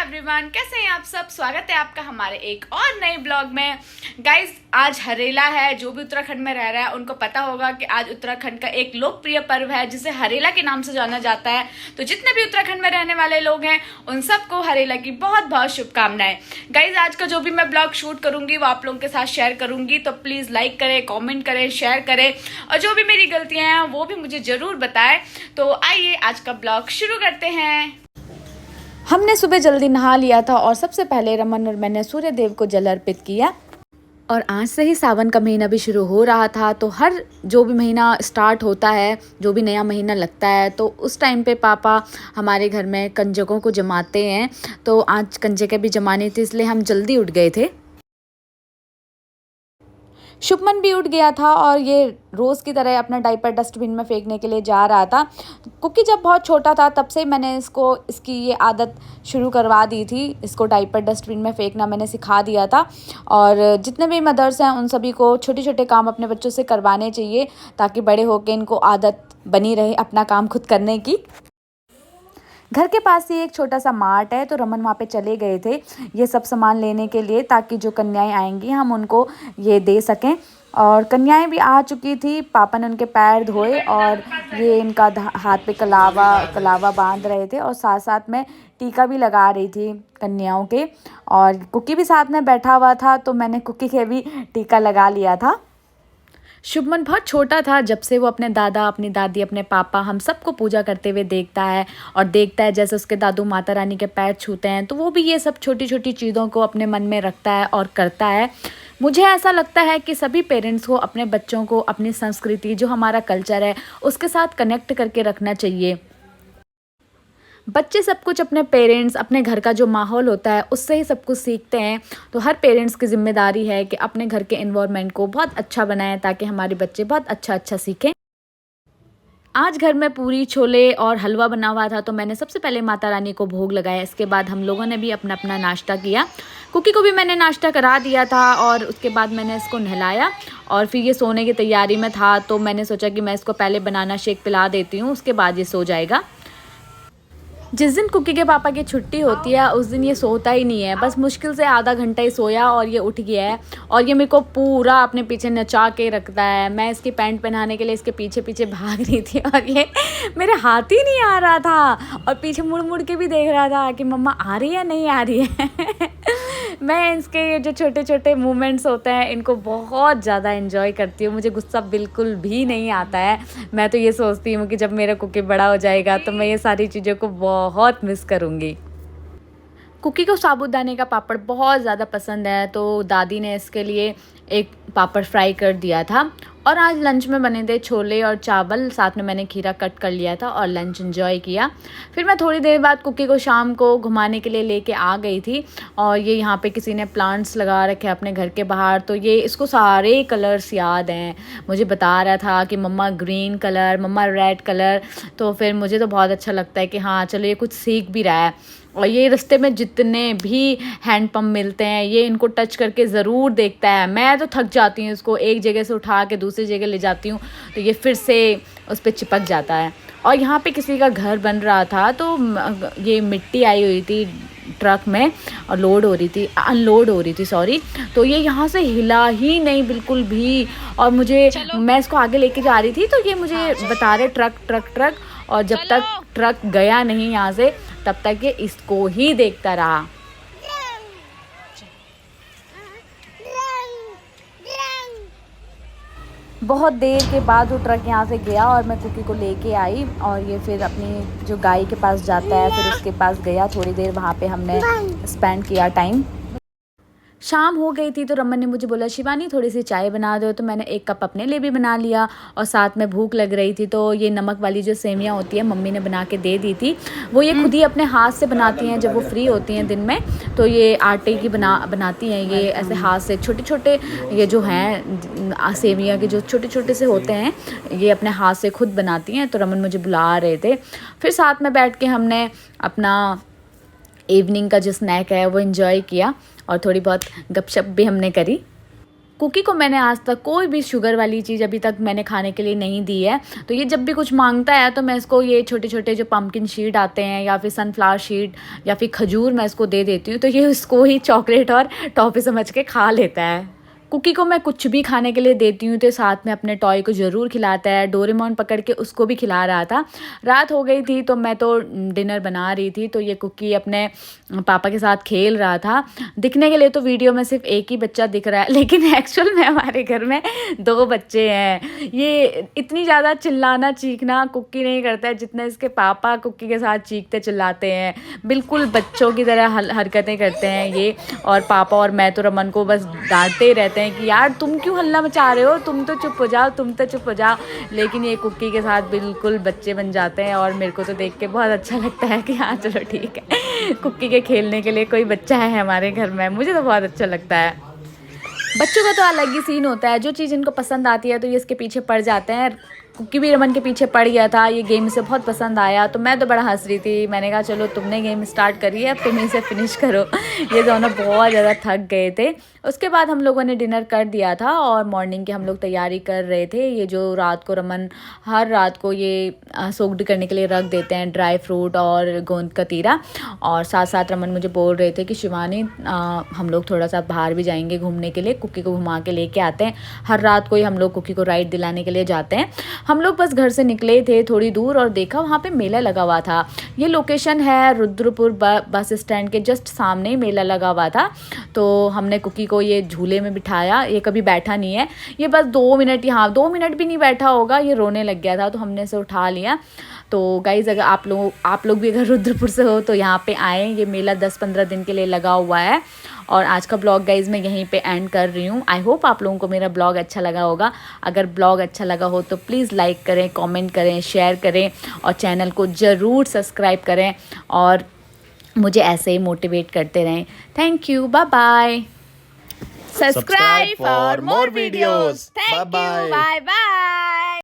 Everyone, कैसे हैं आप सब। स्वागत है आपका हमारे एक और नए ब्लॉग में। गाइज, आज हरेला है। जो भी उत्तराखंड में रह रहा है उनको पता होगा कि आज उत्तराखंड का एक लोकप्रिय पर्व है जिसे हरेला के नाम से जाना जाता है। तो जितने भी उत्तराखंड में रहने वाले लोग हैं उन सबको हरेला की बहुत बहुत शुभकामनाएं। गाइज, आज का जो भी मैं ब्लॉग शूट करूंगी वो आप लोगों के साथ शेयर करूंगी, तो प्लीज लाइक करें, कॉमेंट करें, शेयर करें और जो भी मेरी गलतियां हैं वो भी मुझे जरूर बताएं। तो आइए आज का ब्लॉग शुरू करते हैं। हमने सुबह जल्दी नहा लिया था और सबसे पहले रमन और मैंने सूर्य देव को जल अर्पित किया। और आज से ही सावन का महीना भी शुरू हो रहा था, तो हर जो भी महीना स्टार्ट होता है, जो भी नया महीना लगता है, तो उस टाइम पे पापा हमारे घर में कंजकों को जमाते हैं। तो आज कंजकें भी जमानी थी, इसलिए हम जल्दी उठ गए थे। शुभमन भी उठ गया था और ये रोज़ की तरह अपना डायपर डस्टबिन में फेंकने के लिए जा रहा था। कुकी जब बहुत छोटा था तब से मैंने इसकी ये आदत शुरू करवा दी थी। इसको डायपर डस्टबिन में फेंकना मैंने सिखा दिया था। और जितने भी मदर्स हैं उन सभी को छोटे छोटे काम अपने बच्चों से करवाने चाहिए, ताकि बड़े होकर इनको आदत बनी रहे अपना काम खुद करने की। घर के पास ही एक छोटा सा मार्ट है, तो रमन वहाँ पे चले गए थे ये सब सामान लेने के लिए, ताकि जो कन्याएं आएंगी हम उनको ये दे सकें। और कन्याएं भी आ चुकी थी। पापा ने उनके पैर धोए और ये इनका हाथ पे कलावा बांध रहे थे और साथ साथ में टीका भी लगा रही थी कन्याओं के। और कुकी भी साथ में बैठा हुआ था, तो मैंने कुकी के भी टीका लगा लिया था। शुभमन बहुत छोटा था जब से वो अपने दादा, अपनी दादी, अपने पापा, हम सबको पूजा करते हुए देखता है और देखता है जैसे उसके दादू माता रानी के पैर छूते हैं, तो वो भी ये सब छोटी छोटी चीज़ों को अपने मन में रखता है और करता है। मुझे ऐसा लगता है कि सभी पेरेंट्स को अपने बच्चों को अपनी संस्कृति, जो हमारा कल्चर है, उसके साथ कनेक्ट करके रखना चाहिए। बच्चे सब कुछ अपने पेरेंट्स, अपने घर का जो माहौल होता है उससे ही सब कुछ सीखते हैं। तो हर पेरेंट्स की जिम्मेदारी है कि अपने घर के एनवायरनमेंट को बहुत अच्छा बनाएं, ताकि हमारे बच्चे बहुत अच्छा सीखें। आज घर में पूरी, छोले और हलवा बना हुआ था, तो मैंने सबसे पहले माता रानी को भोग लगाया। इसके बाद हम लोगों ने भी अपना अपना नाश्ता किया। कुकी को भी मैंने नाश्ता करा दिया था और उसके बाद मैंने इसको नहलाया और फिर ये सोने की तैयारी में था, तो मैंने सोचा कि मैं इसको पहले बनाना शेक पिला देती हूँ, उसके बाद ये सो जाएगा। जिस दिन कुकी के पापा की छुट्टी होती है उस दिन ये सोता ही नहीं है, बस मुश्किल से आधा घंटा ही सोया और ये उठ गया है। और ये मेरे को पूरा अपने पीछे नचा के रखता है। मैं इसकी पैंट पहनाने के लिए इसके पीछे पीछे भाग रही थी और ये मेरे हाथ ही नहीं आ रहा था और पीछे मुड़ मुड़ के भी देख रहा था कि मम्मा आ रही है नहीं आ रही है। मैं इसके जो छोटे छोटे मूवमेंट्स होते हैं इनको बहुत ज़्यादा एंजॉय करती हूँ। मुझे गुस्सा बिल्कुल भी नहीं आता है। मैं तो ये सोचती हूँ कि जब मेरा कुकी बड़ा हो जाएगा तो मैं ये सारी चीज़ों को बहुत मिस करूँगी। कुकी को साबूदाने का पापड़ बहुत ज़्यादा पसंद है, तो दादी ने इसके लिए एक पापड़ फ्राई कर दिया था। और आज लंच में बने थे छोले और चावल, साथ में मैंने खीरा कट कर लिया था और लंच एंजॉय किया। फिर मैं थोड़ी देर बाद कुकी को शाम को घुमाने के लिए लेके आ गई थी। और ये यहाँ पे किसी ने प्लांट्स लगा रखे अपने घर के बाहर, तो ये इसको सारे कलर्स याद हैं। मुझे बता रहा था कि मम्मा ग्रीन कलर, मम्मा रेड कलर। तो फिर मुझे तो बहुत अच्छा लगता है कि हाँ चलो ये कुछ सीख भी रहा है। और ये रास्ते में जितने भी हैंडपम्प मिलते हैं ये इनको टच करके ज़रूर देखता है। मैं तो थक जाती हूँ, इसको एक जगह से उठा के दूसरी जगह ले जाती हूँ तो ये फिर से उस पर चिपक जाता है। और यहाँ पे किसी का घर बन रहा था, तो ये मिट्टी आई हुई थी ट्रक में और अनलोड हो रही थी सॉरी। तो ये यहाँ से हिला ही नहीं बिल्कुल भी। और मैं इसको आगे लेके जा रही थी, तो ये मुझे बता रहे ट्रक। और जब तक ट्रक गया नहीं यहाँ से तब तक ये इसको ही देखता रहा। बहुत देर के बाद वो ट्रक यहाँ से गया और मैं कुकी को लेके आई और ये फिर अपनी जो गाय के पास जाता है फिर उसके पास गया। थोड़ी देर वहाँ पे हमने स्पेंड किया टाइम। शाम हो गई थी तो रमन ने मुझे बोला शिवानी थोड़ी सी चाय बना दो, तो मैंने एक कप अपने लिए भी बना लिया। और साथ में भूख लग रही थी तो ये नमक वाली जो सेवियाँ होती है मम्मी ने बना के दे दी थी। वो ये खुद ही अपने हाथ से बनाती हैं जब वो फ्री होती हैं दिन में। तो ये आटे की बनाती हैं ये ऐसे हाथ से। छोटे छोटे ये जो हैं सेवियाँ के जो छोटे छोटे से होते हैं ये अपने हाथ से खुद बनाती हैं। तो रमन मुझे बुला रहे थे। फिर साथ में बैठ के हमने अपना इवनिंग का जो स्नैक है वो एंजॉय किया और थोड़ी बहुत गपशप भी हमने करी। कुकी को मैंने आज तक कोई भी शुगर वाली चीज़ अभी तक मैंने खाने के लिए नहीं दी है। तो ये जब भी कुछ मांगता है तो मैं इसको ये छोटे छोटे जो पम्पकिन शीट आते हैं या फिर सनफ्लावर शीट या फिर खजूर मैं इसको दे देती हूँ, तो ये उसको ही चॉकलेट और टॉफ़ी समझ के खा लेता है। कुकी को मैं कुछ भी खाने के लिए देती हूँ तो साथ में अपने टॉय को ज़रूर खिलाता है। डोरेमोन पकड़ के उसको भी खिला रहा था। रात हो गई थी तो मैं तो डिनर बना रही थी, तो ये कुकी अपने पापा के साथ खेल रहा था। दिखने के लिए तो वीडियो में सिर्फ एक ही बच्चा दिख रहा है, लेकिन एक्चुअल में हमारे घर में 2 बच्चे हैं। ये इतनी ज़्यादा चिल्लाना चीखना कुकी नहीं करता है जितना इसके पापा कुकी के साथ चीखते चिल्लाते हैं। बिल्कुल बच्चों की तरह हरकतें करते हैं ये। और पापा और मैं तो रमन को बस डांटते ही रहते हैं कि यार तुम क्यों हल्ला मचा रहे हो, तुम तो चुप हो जाओ, तुम तो चुप हो जाओ। लेकिन ये कुकी के साथ बिल्कुल बच्चे बन जाते हैं और मेरे को तो देख के बहुत अच्छा लगता है कि हाँ चलो ठीक है, कुकी के खेलने के लिए कोई बच्चा है हमारे घर में। मुझे तो बहुत अच्छा लगता है। बच्चों का तो अलग ही सीन होता है, जो चीज़ इनको पसंद आती है तो ये इसके पीछे पड़ जाते हैं। कुकी भी रमन के पीछे पड़ गया था, ये गेम इसे बहुत पसंद आया तो मैं तो बड़ा हंस रही थी। मैंने कहा चलो तुमने गेम स्टार्ट करी है, अब तुम इसे फिनिश करो। ये दोनों बहुत ज़्यादा थक गए थे। उसके बाद हम लोगों ने डिनर कर दिया था और मॉर्निंग की हम लोग तैयारी कर रहे थे। ये जो रात को रमन हर रात को ये सोक्ड करने के लिए रख देते हैं ड्राई फ्रूट और गोंद कतीरा। और साथ साथ रमन मुझे बोल रहे थे कि शिवानी हम लोग थोड़ा सा बाहर भी जाएंगे घूमने के लिए, कुकी को घुमा के लेके आते हैं। हर रात को ही हम लोग कुकी को राइड दिलाने के लिए जाते हैं। हम लोग बस घर से निकले थे थोड़ी दूर और देखा वहाँ पे मेला लगा हुआ था। ये लोकेशन है रुद्रपुर बस स्टैंड के जस्ट सामने ही मेला लगा हुआ था। तो हमने कुकी को ये झूले में बिठाया। ये कभी बैठा नहीं है, ये बस 2 मिनट, यहाँ 2 मिनट भी नहीं बैठा होगा, ये रोने लग गया था तो हमने इसे उठा लिया। तो गाइज़ अगर आप लोग भी अगर रुद्रपुर से हो तो यहाँ पे आएँ। ये मेला 10-15 दिन के लिए लगा हुआ है। और आज का ब्लॉग गाइज़ मैं यहीं पे एंड कर रही हूँ। आई होप आप लोगों को मेरा ब्लॉग अच्छा लगा होगा। अगर ब्लॉग अच्छा लगा हो तो प्लीज़ लाइक करें, कमेंट करें, शेयर करें और चैनल को ज़रूर सब्सक्राइब करें और मुझे ऐसे ही मोटिवेट करते रहें। Thank you, bye bye. Subscribe for more videos. Thank you, bye bye.